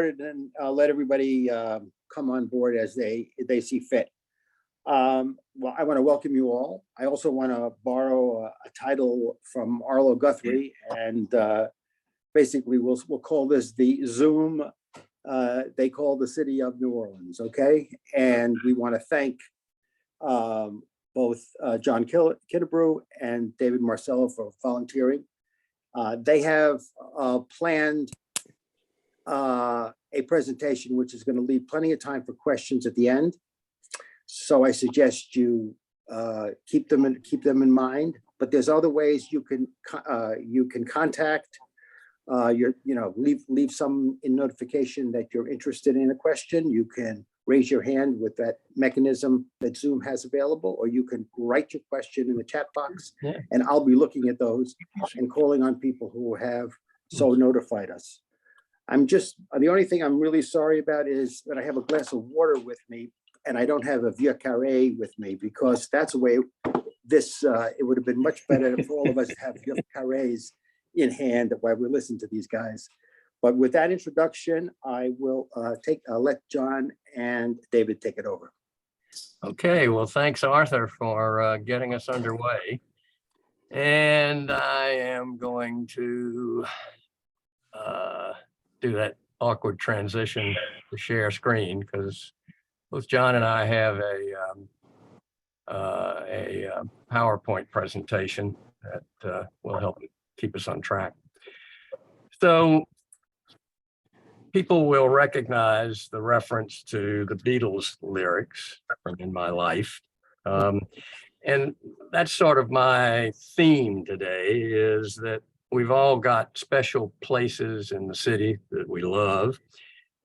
And let everybody come on board as they see fit. Well, I want to welcome you all. I also want to borrow a title from Arlo Guthrie, and basically we'll call this the Zoom. They call the city of New Orleans, okay? And we want to thank both John Kinnebrew and David Marcello for volunteering. They have planned a presentation which is going to leave plenty of time for questions at the end. So I suggest you keep them in mind. But there's other ways you can contact leave some in notification that you're interested in a question. You can raise your hand with that mechanism that Zoom has available, or you can write your question in the chat box, and I'll be looking at those and calling on people who have so notified us. The only thing I'm really sorry about is that I have a glass of water with me and I don't have a Vieux Carré with me, because that's the way it would have been much better for all of us to have Vieux Carrés in hand while we listen to these guys. But with that introduction, I will let John and David take it over. Okay, well, thanks, Arthur, for getting us underway. And I am going to do that awkward transition to share screen, because both John and I have a PowerPoint presentation that will help keep us on track. So people will recognize the reference to the Beatles lyrics from In My Life. And that's sort of my theme today, is that we've all got special places in the city that we love.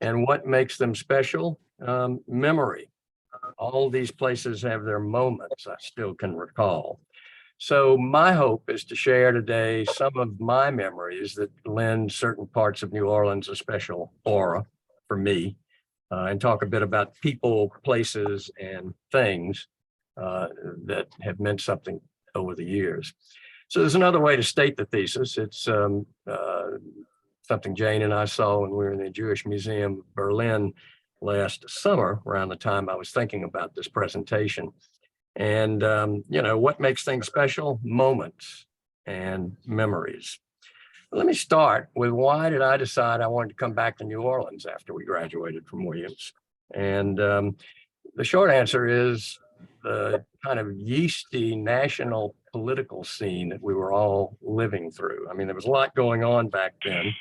And what makes them special? Memory. All these places have their moments I still can recall. So my hope is to share today some of my memories that lend certain parts of New Orleans a special aura for me, and talk a bit about people, places, and things that have meant something over the years. So there's another way to state the thesis. It's something Jane and I saw when we were in the Jewish Museum of Berlin last summer, around the time I was thinking about this presentation. And, what makes things special? Moments and memories. Let me start with, why did I decide I wanted to come back to New Orleans after we graduated from Williams? And the short answer is the kind of yeasty national political scene that we were all living through. I mean, there was a lot going on back then.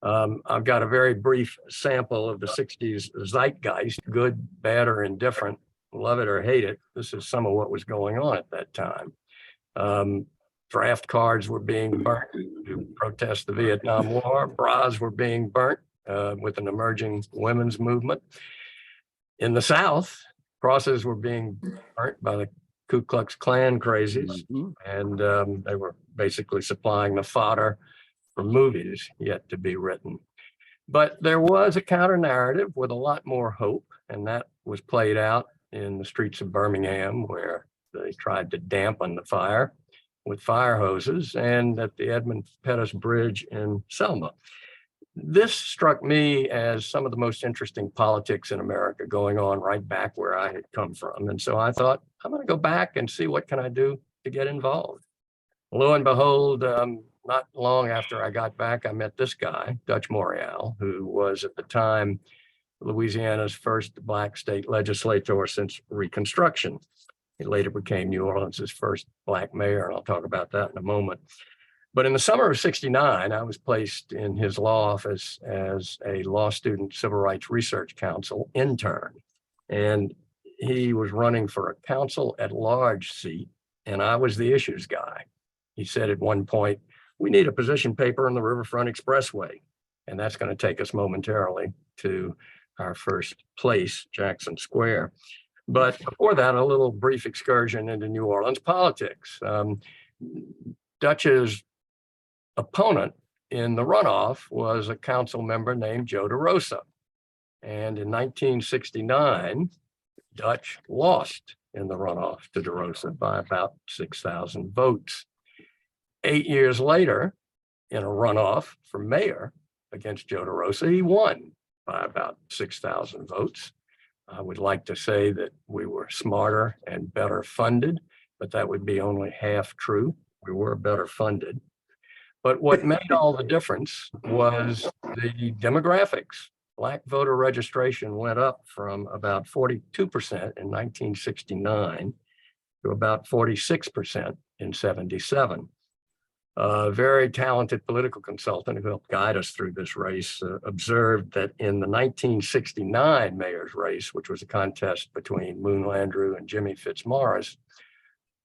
I've got a very brief sample of the 60s zeitgeist, good, bad, or indifferent, love it or hate it. This is some of what was going on at that time. Draft cards were being burnt to protest the Vietnam War. Bras were being burnt with an emerging women's movement. In the South, crosses were being burnt by the Ku Klux Klan crazies, and they were basically supplying the fodder for movies yet to be written. But there was a counter narrative with a lot more hope, and that was played out in the streets of Birmingham, where they tried to dampen the fire with fire hoses, and at the Edmund Pettus Bridge in Selma. This struck me as some of the most interesting politics in America going on right back where I had come from. And so I thought, I'm going to go back and see what can I do to get involved. Lo and behold, not long after I got back, I met this guy, Dutch Morial, who was at the time Louisiana's first Black state legislator since Reconstruction. He later became New Orleans' first Black mayor, and I'll talk about that in a moment. But in the summer of '69, I was placed in his law office as a law student Civil Rights Research Council intern. And he was running for a council at large seat, and I was the issues guy. He said at one point, we need a position paper on the Riverfront Expressway. And that's going to take us momentarily to our first place, Jackson Square. But before that, a little brief excursion into New Orleans politics. Dutch's opponent in the runoff was a council member named Joe DeRosa. And in 1969, Dutch lost in the runoff to DeRosa by about 6,000 votes. 8 years later, in a runoff for mayor against Joe DeRosa, he won by about 6,000 votes. I would like to say that we were smarter and better funded, but that would be only half true. We were better funded. But what made all the difference was the demographics. Black voter registration went up from about 42% in 1969 to about 46% in 77. A very talented political consultant who helped guide us through this race observed that in the 1969 mayor's race, which was a contest between Moon Landrieu and Jimmy Fitzmaurice,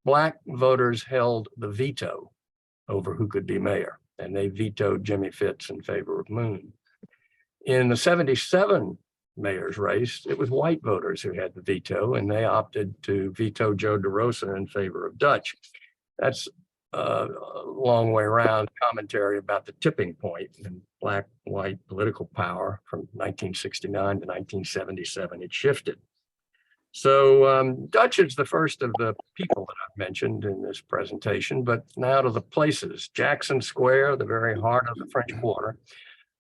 Black voters held the veto over who could be mayor, and they vetoed Jimmy Fitz in favor of Moon. In the 77 mayor's race, it was white voters who had the veto, and they opted to veto Joe DeRosa in favor of Dutch. That's a long way around commentary about the tipping point in Black-white political power from 1969 to 1977. It shifted. So Dutch is the first of the people that I've mentioned in this presentation, but now to the places. Jackson Square, the very heart of the French Quarter,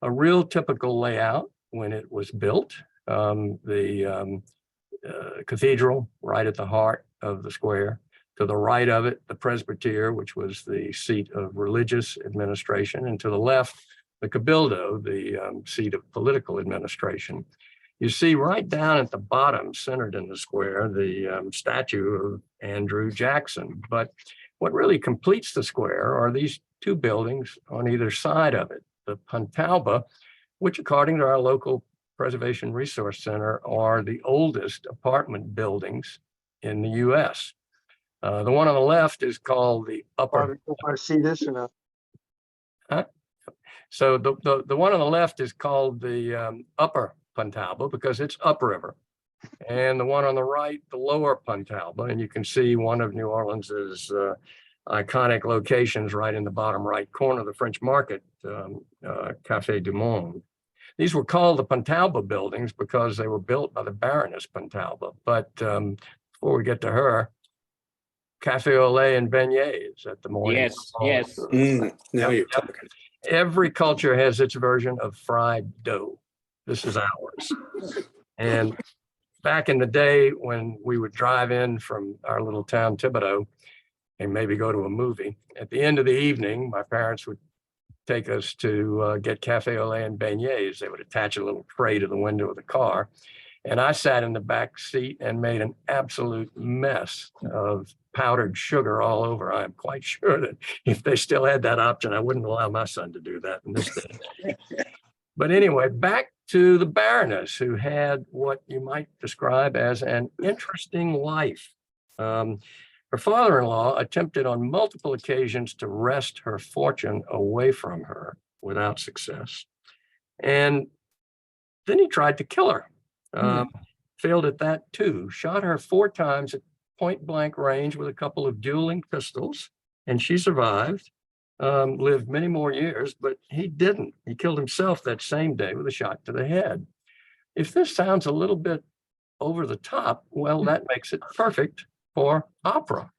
a real typical layout when it was built. The cathedral right at the heart of the square. To the right of it, the Presbytere, which was the seat of religious administration, and to the left, the Cabildo, the seat of political administration. You see right down at the bottom, centered in the square, the statue of Andrew Jackson. But what really completes the square are these two buildings on either side of it. The Pontalba, which according to our local Preservation Resource Center are the oldest apartment buildings in the US. The one on the left is called the Upper. I see this or not? So the one on the left is called the Upper Pontalba because it's upriver. And the one on the right, the Lower Pontalba. And you can see one of New Orleans's iconic locations right in the bottom right corner of the French Market, Café du Monde. These were called the Pontalba buildings because they were built by the Baroness Pontalba. But before we get to her, Café au lait and beignets at the morning. Yes. Now you're talking. Every culture has its version of fried dough. This is ours. And back in the day when we would drive in from our little town, Thibodeau, and maybe go to a movie, at the end of the evening, my parents would take us to get Café au lait and beignets. They would attach a little tray to the window of the car. And I sat in the back seat and made an absolute mess of powdered sugar all over. I'm quite sure that if they still had that option, I wouldn't allow my son to do that in this day. But anyway, back to the Baroness, who had what you might describe as an interesting life. Her father-in-law attempted on multiple occasions to wrest her fortune away from her without success. And then he tried to kill her. Failed at that too, shot her 4 times at point blank range with a couple of dueling pistols, and she survived, lived many more years, but he didn't. He killed himself that same day with a shot to the head. If this sounds a little bit over the top, well, that makes it perfect for opera.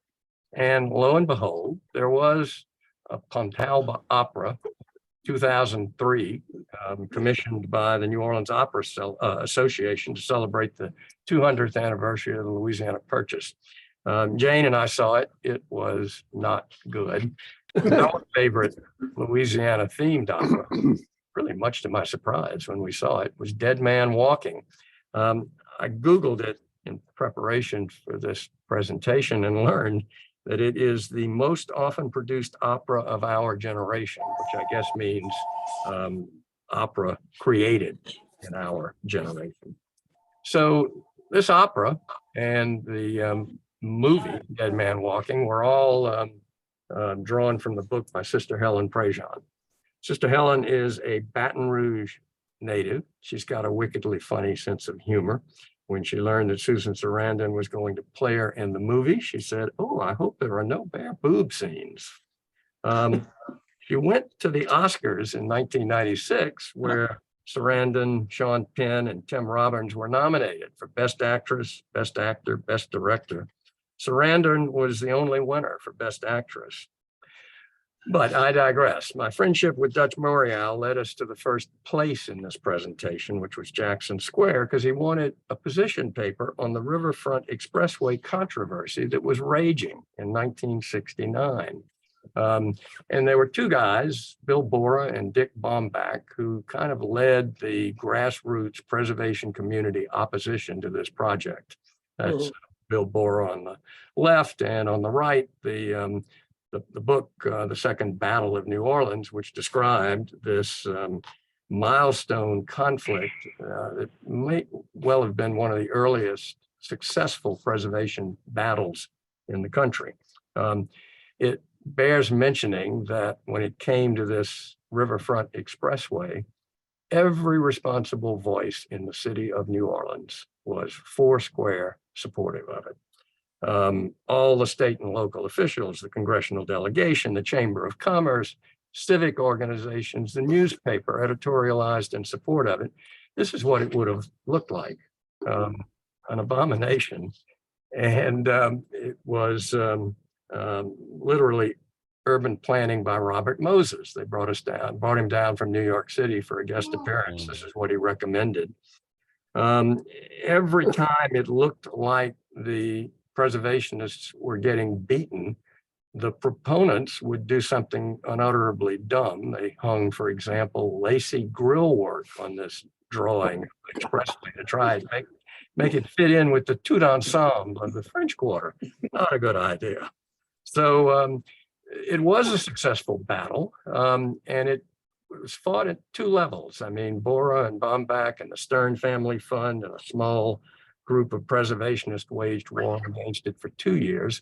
And lo and behold, there was a Pontalba opera, 2003, commissioned by the New Orleans Opera Association to celebrate the 200th anniversary of the Louisiana Purchase. Jane and I saw it. It was not good. Our favorite Louisiana themed opera, really much to my surprise when we saw it, was Dead Man Walking. I Googled it in preparation for this presentation and learned that it is the most often produced opera of our generation, which I guess means opera created in our generation. So this opera and the movie Dead Man Walking were all drawn from the book by Sister Helen Prejean. Sister Helen is a Baton Rouge native. She's got a wickedly funny sense of humor. When she learned that Susan Sarandon was going to play her in the movie, she said, "Oh, I hope there are no bare boob scenes." She went to the Oscars in 1996, where Sarandon, Sean Penn, and Tim Robbins were nominated for Best Actress, Best Actor, Best Director. Sarandon was the only winner for Best Actress. But I digress. My friendship with Dutch Morial led us to the first place in this presentation, which was Jackson Square, because he wanted a position paper on the Riverfront Expressway controversy that was raging in 1969. And there were two guys, Bill Bora and Dick Baumbach, who kind of led the grassroots preservation community opposition to this project. That's Bill Bora on the left, and on the right, the book, The Second Battle of New Orleans, which described this milestone conflict. It may well have been one of the earliest successful preservation battles in the country. It bears mentioning that when it came to this Riverfront Expressway, every responsible voice in the city of New Orleans was foursquare supportive of it. All the state and local officials, the congressional delegation, the Chamber of Commerce, civic organizations, the newspaper editorialized in support of it. This is what it would have looked like, an abomination. And it was literally urban planning by Robert Moses. They brought him down from New York City for a guest appearance. This is what he recommended. Every time it looked like the preservationists were getting beaten, the proponents would do something unutterably dumb. They hung, for example, lacy grill work on this drawing expressly to try and make it fit in with the tout ensemble of the French Quarter. Not a good idea. So it was a successful battle, and it was fought at two levels. I mean, Bora and Baumbach and the Stern Family Fund and a small group of preservationists waged war against it for 2 years.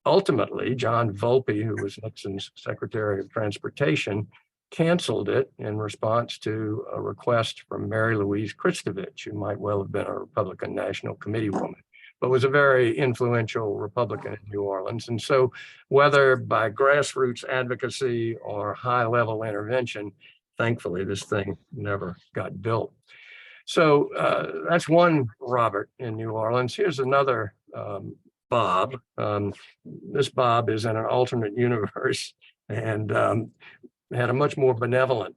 Ultimately, John Volpe, who was Nixon's Secretary of Transportation, canceled it in response to a request from Mary Louise Kristovich, who might well have been a Republican National Committee woman, but was a very influential Republican in New Orleans. And so whether by grassroots advocacy or high-level intervention, thankfully, this thing never got built. So that's one Robert in New Orleans. Here's another Bob. This Bob is in an alternate universe and had a much more benevolent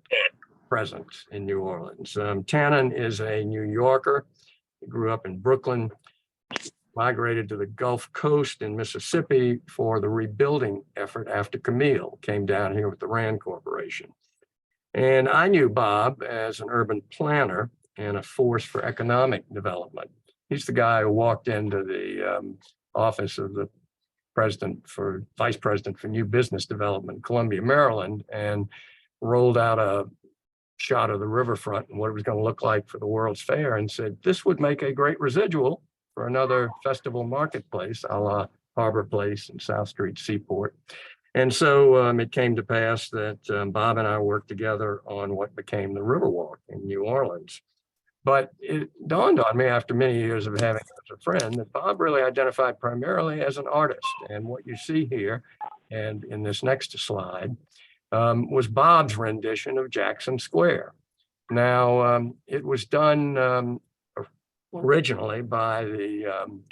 presence in New Orleans. Tannen is a New Yorker. He grew up in Brooklyn, migrated to the Gulf Coast in Mississippi for the rebuilding effort after Camille came down here with the Rand Corporation. And I knew Bob as an urban planner and a force for economic development. He's the guy who walked into the office of the vice president for new business development in Columbia, Maryland, and rolled out a shot of the riverfront and what it was going to look like for the World's Fair, and said, this would make a great residual for another festival marketplace, a la Harbor Place and South Street Seaport. And so it came to pass that Bob and I worked together on what became the Riverwalk in New Orleans. But it dawned on me after many years of having him as a friend that Bob really identified primarily as an artist. And what you see here and in this next slide was Bob's rendition of Jackson Square. Now, it was done originally by the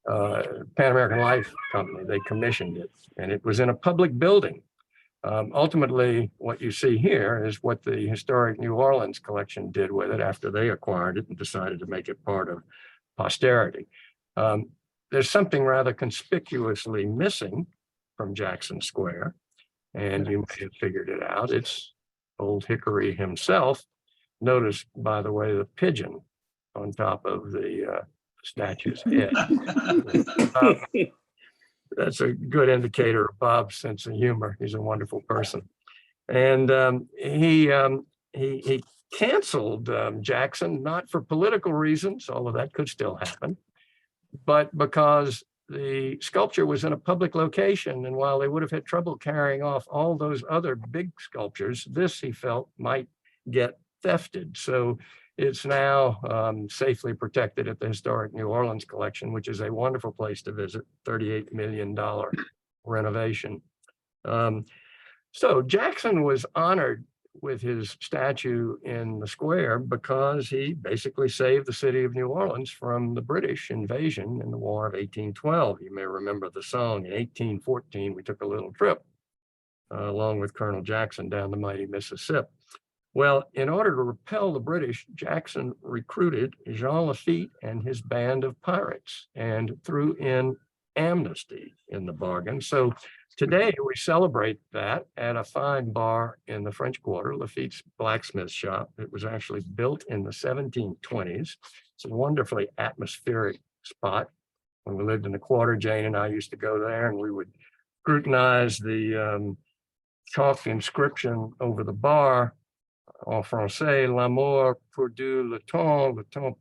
Pan American Life Company. They commissioned it, and it was in a public building. Ultimately, what you see here is what the Historic New Orleans collection did with it after they acquired it and decided to make it part of posterity. There's something rather conspicuously missing from Jackson Square, and you may have figured it out. It's Old Hickory himself. Notice, by the way, the pigeon on top of the statue's head. That's a good indicator of Bob's sense of humor. He's a wonderful person. And he canceled Jackson, not for political reasons, although that could still happen, but because the sculpture was in a public location. And while they would have had trouble carrying off all those other big sculptures, this he felt might get thefted. So it's now safely protected at the Historic New Orleans Collection, which is a wonderful place to visit, $38 million renovation. So Jackson was honored with his statue in the square because he basically saved the city of New Orleans from the British invasion in the War of 1812. You may remember the song, in 1814, we took a little trip along with Colonel Jackson down the mighty Mississippi. Well, in order to repel the British, Jackson recruited Jean Lafitte and his band of pirates and threw in amnesty in the bargain. So today we celebrate that at a fine bar in the French Quarter, Lafitte's blacksmith shop. It was actually built in the 1720s. It's a wonderfully atmospheric spot. When we lived in the Quarter, Jane and I used to go there, and we would scrutinize the chalked inscription over the bar. En français, l'amour perdue le temps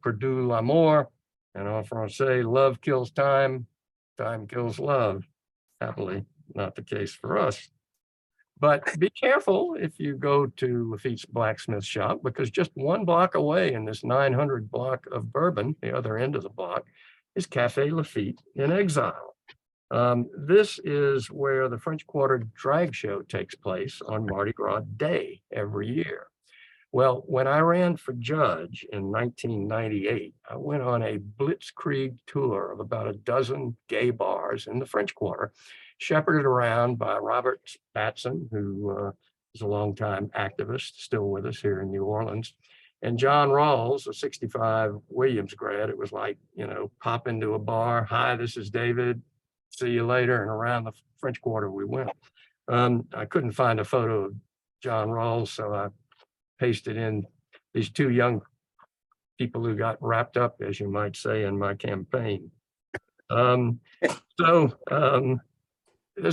perdue l'amour. And en français, love kills time, time kills love. Happily, not the case for us. But be careful if you go to Lafitte's blacksmith shop, because just one block away in this 900 block of Bourbon, the other end of the block, is Cafe Lafitte in Exile. This is where the French Quarter drag show takes place on Mardi Gras Day every year. Well, when I ran for judge in 1998, I went on a blitzkrieg tour of about a dozen gay bars in the French Quarter, shepherded around by Robert Batson, who is a longtime activist, still with us here in New Orleans, and John Rawls, a 65 Williams grad. It was like, pop into a bar. Hi, this is David. See you later. And around the French Quarter we went. I couldn't find a photo of John Rawls, so I pasted in these two young people who got wrapped up, as you might say, in my campaign. There's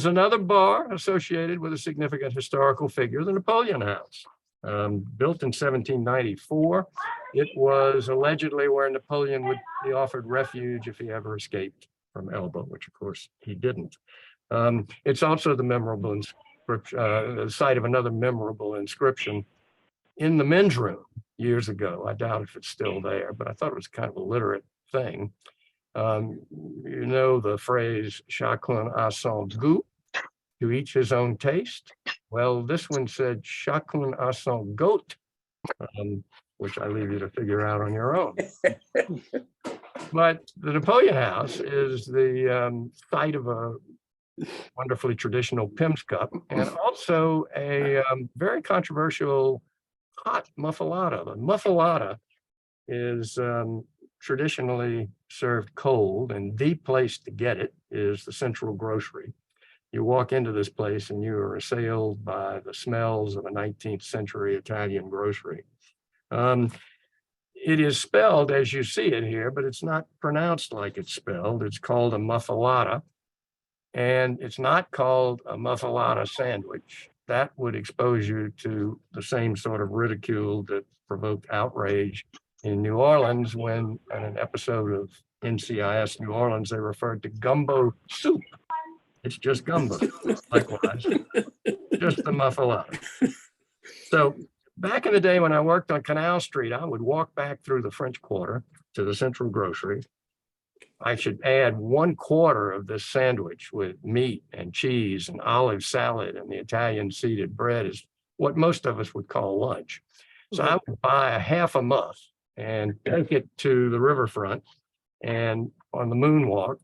another bar associated with a significant historical figure, the Napoleon House. Built in 1794, it was allegedly where Napoleon would be offered refuge if he ever escaped from Elba, which of course he didn't. It's also the memorable inscription, the site of another memorable inscription in the men's room years ago. I doubt if it's still there, but I thought it was kind of a literate thing. You know the phrase chacun a son goût, to each his own taste. Well, this one said chacun a son goat, which I leave you to figure out on your own. But the Napoleon House is the site of a wonderfully traditional Pimm's Cup, and also a very controversial hot muffalata. The muffalata is traditionally served cold, and the place to get it is the Central Grocery. You walk into this place and you are assailed by the smells of a 19th century Italian grocery. It is spelled as you see it here, but it's not pronounced like it's spelled. It's called a muffalata, and it's not called a muffalata sandwich. That would expose you to the same sort of ridicule that provoked outrage in New Orleans when, in an episode of NCIS New Orleans, they referred to gumbo soup. It's just gumbo, likewise, just the muffalata. So back in the day when I worked on Canal Street, I would walk back through the French Quarter to the Central Grocery. I should add 1/4 of this sandwich with meat and cheese and olive salad, and the Italian seeded bread is what most of us would call lunch. So I would buy a half a muff and take it to the riverfront, and on the moonwalk,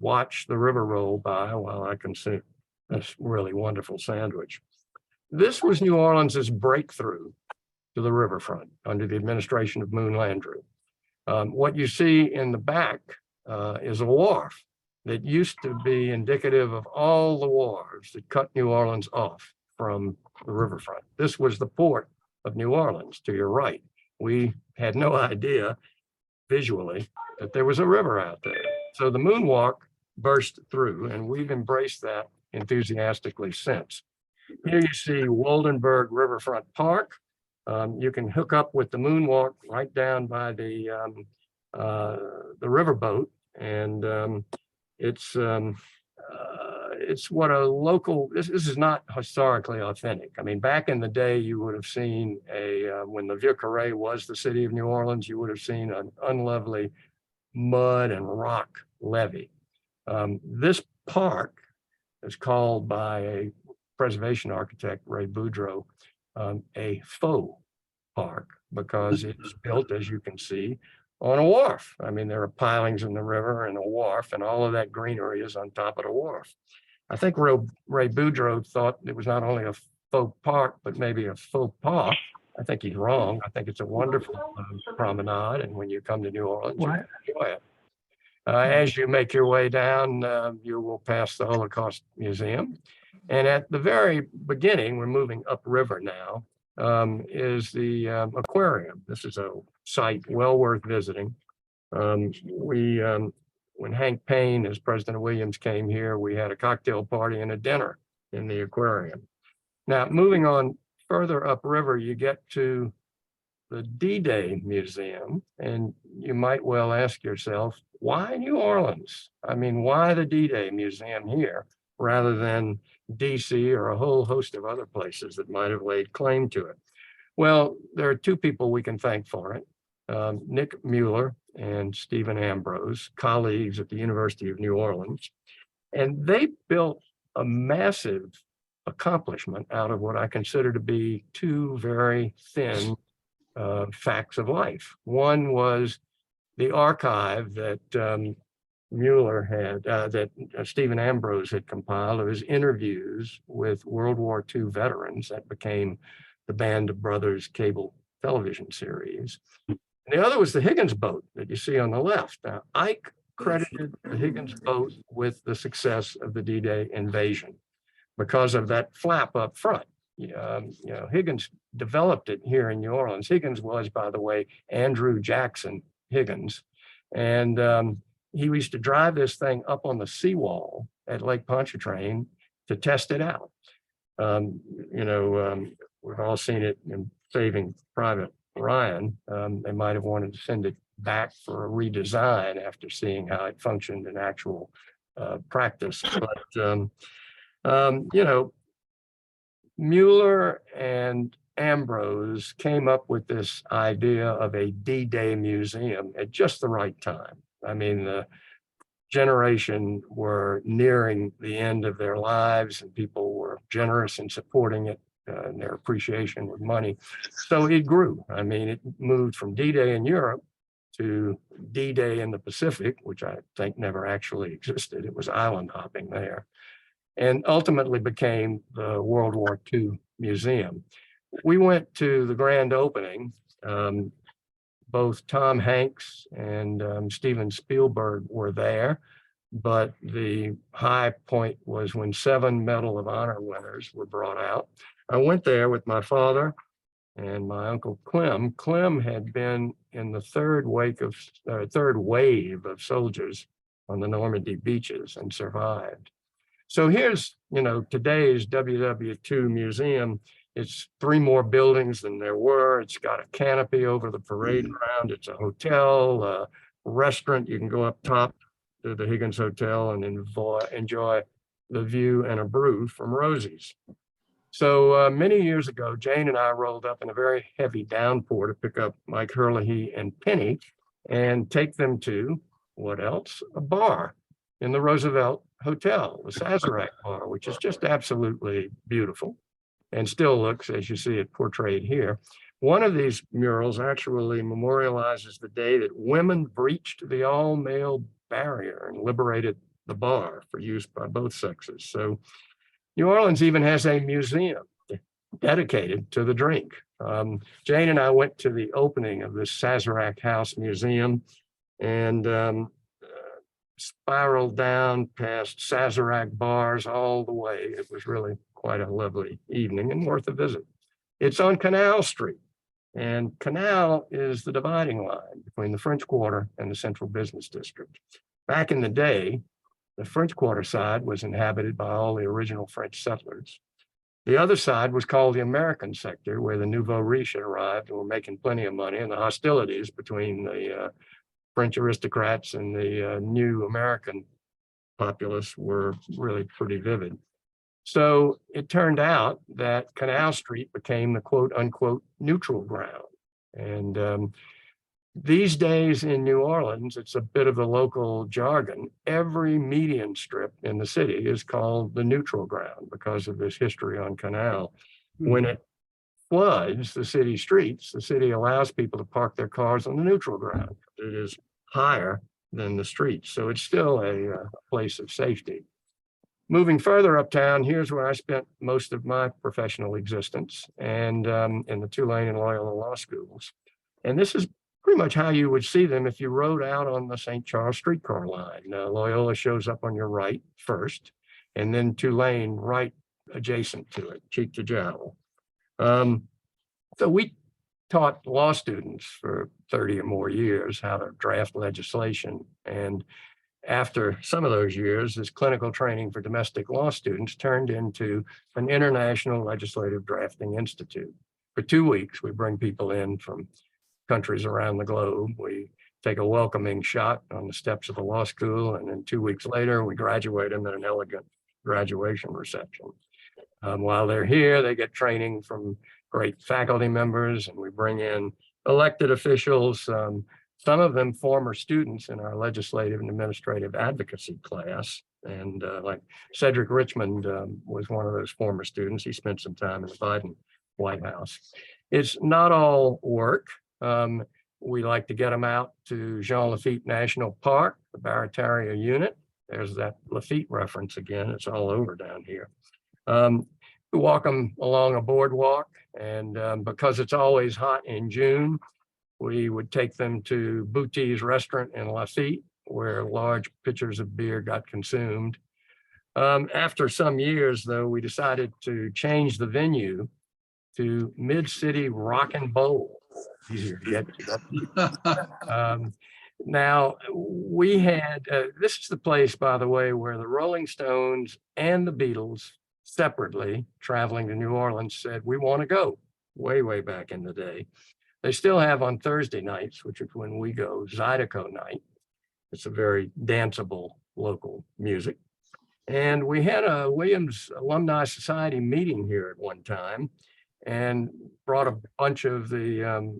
watch the river roll by while I consume this really wonderful sandwich. This was New Orleans's breakthrough to the riverfront under the administration of Moon Landrieu. What you see in the back is a wharf that used to be indicative of all the wharves that cut New Orleans off from the riverfront. This was the port of New Orleans to your right. We had no idea visually that there was a river out there. So the moonwalk burst through, and we've embraced that enthusiastically since. Here you see Woldenberg Riverfront Park. You can hook up with the moonwalk right down by the riverboat, and it's what a local. This is not historically authentic. I mean, back in the day, you would have seen when the Vieux Carré was the city of New Orleans, you would have seen an unlovely mud and rock levee. This park is called by a preservation architect, Ray Boudreau, a faux park, because it's built, as you can see, on a wharf. I mean, there are pilings in the river and a wharf, and all of that greenery is on top of the wharf. I think Ray Boudreaux thought it was not only a faux park, but maybe a faux pas. I think he's wrong. I think it's a wonderful promenade, and when you come to New Orleans, you can enjoy it. As you make your way down, you will pass the Holocaust Museum. And at the very beginning, we're moving upriver now, is the aquarium. This is a site well worth visiting. When Hank Payne, as president of Williams, came here, we had a cocktail party and a dinner in the aquarium. Now, moving on further upriver, you get to the D-Day Museum, and you might well ask yourself, why New Orleans? I mean, why the D-Day Museum here rather than DC or a whole host of other places that might have laid claim to it? Well, there are two people we can thank for it. Nick Mueller and Stephen Ambrose, colleagues at the University of New Orleans, and they built a massive accomplishment out of what I consider to be two very thin facts of life. One was the archive that Mueller had, that Stephen Ambrose had compiled of his interviews with World War II veterans that became the Band of Brothers cable television series. And the other was the Higgins boat that you see on the left. Now, Ike credited the Higgins boat with the success of the D-Day invasion because of that flap up front. Higgins developed it here in New Orleans. Higgins was, by the way, Andrew Jackson Higgins. And he used to drive this thing up on the seawall at Lake Pontchartrain to test it out. We've all seen it in Saving Private Ryan. They might have wanted to send it back for a redesign after seeing how it functioned in actual practice. But, Mueller and Ambrose came up with this idea of a D-Day museum at just the right time. I mean, the generation were nearing the end of their lives and people were generous in supporting it and their appreciation with money. So it grew. I mean, it moved from D-Day in Europe to D-Day in the Pacific, which I think never actually existed. It was island hopping there, and ultimately became the World War II Museum. We went to the grand opening. Both Tom Hanks and Steven Spielberg were there, but the high point was when 7 Medal of Honor winners were brought out. I went there with my father and my uncle Clem. Clem had been in the third wave of soldiers on the Normandy beaches and survived. So here's, today's WW2 museum. It's 3 more buildings than there were. It's got a canopy over the parade ground. It's a hotel, a restaurant. You can go up top to the Higgins Hotel and enjoy the view and a brew from Rosie's. So many years ago, Jane and I rolled up in a very heavy downpour to pick up Mike Herlihy and Penny and take them to, what else? A bar in the Roosevelt Hotel, the Sazerac Bar, which is just absolutely beautiful and still looks, as you see it portrayed here. One of these murals actually memorializes the day that women breached the all-male barrier and liberated the bar for use by both sexes. So New Orleans even has a museum dedicated to the drink. Jane and I went to the opening of this Sazerac House Museum and spiraled down past Sazerac bars all the way. It was really quite a lovely evening and worth a visit. It's on Canal Street, and Canal is the dividing line between the French Quarter and the Central Business District. Back in the day, the French Quarter side was inhabited by all the original French settlers. The other side was called the American sector, where the nouveau riche had arrived and were making plenty of money, and the hostilities between the French aristocrats and the new American populace were really pretty vivid. So it turned out that Canal Street became the quote unquote neutral ground. And these days in New Orleans, it's a bit of the local jargon. Every median strip in the city is called the neutral ground because of this history on Canal. When it floods the city streets, the city allows people to park their cars on the neutral ground. It is higher than the streets, so it's still a place of safety. Moving further uptown, here's where I spent most of my professional existence, and in the Tulane and Loyola law schools. And this is pretty much how you would see them if you rode out on the St. Charles streetcar line. Loyola shows up on your right first, and then Tulane right adjacent to it, cheek to jowl. So we taught law students for 30 or more years how to draft legislation. And after some of those years, this clinical training for domestic law students turned into an international legislative drafting institute. For 2 weeks, we bring people in from countries around the globe. We take a welcoming shot on the steps of the law school, and then 2 weeks later, we graduate them in an elegant graduation reception. While they're here, they get training from great faculty members, and we bring in elected officials, some of them former students in our legislative and administrative advocacy class. And like Cedric Richmond was one of those former students. He spent some time in the Biden White House. It's not all work. We like to get them out to Jean Lafitte National Park, the Barataria unit. There's that Lafitte reference again. It's all over down here. We walk them along a boardwalk, and because it's always hot in June, we would take them to Boutie's restaurant in Lafitte, where large pitchers of beer got consumed. After some years, though, we decided to change the venue to Mid-City Rock and Bowl. Easier to get to. Now, we had, this is the place, by the way, where the Rolling Stones and the Beatles separately, traveling to New Orleans, said, we want to go, way, way back in the day. They still have on Thursday nights, which is when we go, Zydeco night. It's a very danceable local music. And we had a Williams Alumni Society meeting here at one time and brought a bunch of the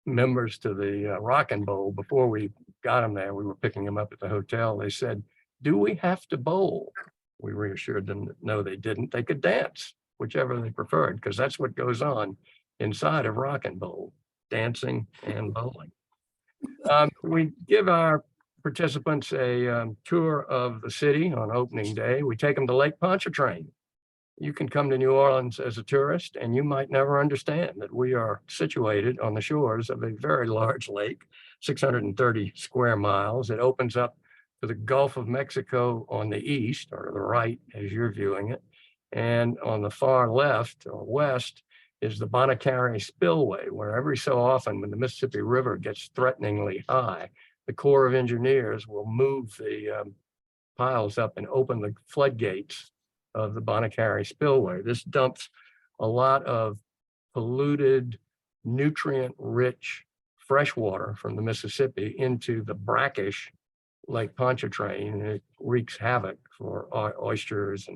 members to the Rock and Bowl. Before we got them there, we were picking them up at the hotel. They said, do we have to bowl? We reassured them that no, they didn't. They could dance, whichever they preferred, because that's what goes on inside of Rock and Bowl, dancing and bowling. We give our participants a tour of the city on opening day. We take them to Lake Pontchartrain. You can come to New Orleans as a tourist, and you might never understand that we are situated on the shores of a very large lake, 630 square miles. It opens up to the Gulf of Mexico on the east, or the right as you're viewing it. And on the far left or west is the Bonacari Spillway, where every so often when the Mississippi River gets threateningly high, the Corps of Engineers will move the piles up and open the floodgates of the Bonacari Spillway. This dumps a lot of polluted, nutrient-rich fresh water from the Mississippi into the brackish Lake Pontchartrain, and it wreaks havoc for oysters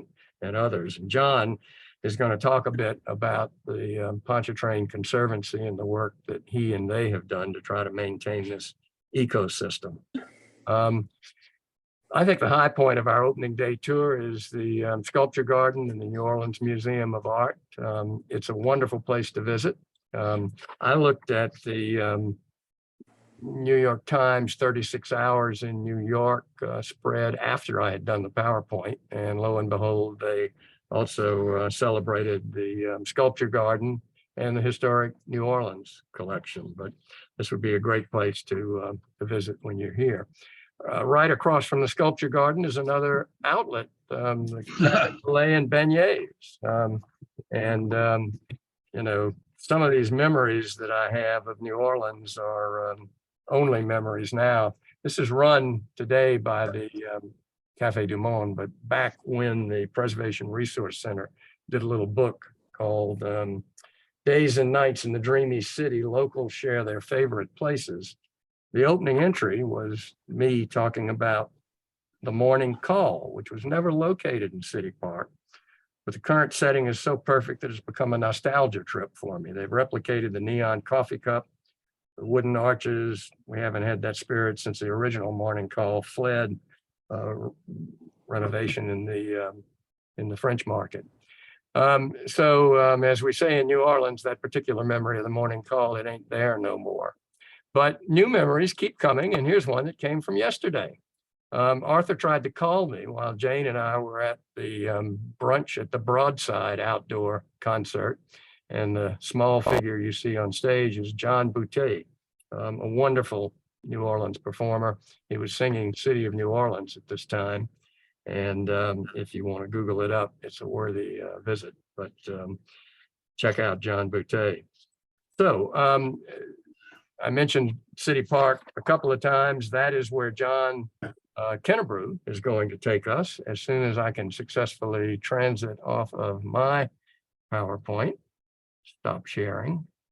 and others. And John is going to talk a bit about the Pontchartrain Conservancy and the work that he and they have done to try to maintain this ecosystem. I think the high point of our opening day tour is the Sculpture Garden in the New Orleans Museum of Art. It's a wonderful place to visit. I looked at the New York Times 36 Hours in New York spread after I had done the PowerPoint, and lo and behold, they also celebrated the Sculpture Garden and the historic New Orleans collection. But this would be a great place to visit when you're here. Right across from the Sculpture Garden is another outlet, the filet and beignets. You know, some of these memories that I have of New Orleans are only memories now. This is run today by the Café du Monde, but back when the Preservation Resource Center did a little book called Days and Nights in the Dreamy City, Locals Share Their Favorite Places. The opening entry was me talking about the Morning Call, which was never located in City Park, but the current setting is so perfect that it's become a nostalgia trip for me. They've replicated the neon coffee cup, the wooden arches. We haven't had that spirit since the original Morning Call fled renovation in the French Market. As we say in New Orleans, that particular memory of the Morning Call, it ain't there no more. But new memories keep coming, and here's one that came from yesterday. Arthur tried to call me while Jane and I were at the brunch at the Broadside outdoor concert. And the small figure you see on stage is John Boutte, a wonderful New Orleans performer. He was singing City of New Orleans at this time. And if you want to Google it up, it's a worthy visit. But check out John Boutte. So I mentioned City Park a couple of times. That is where John Kennebrew is going to take us as soon as I can successfully transit off of my PowerPoint. Stop sharing.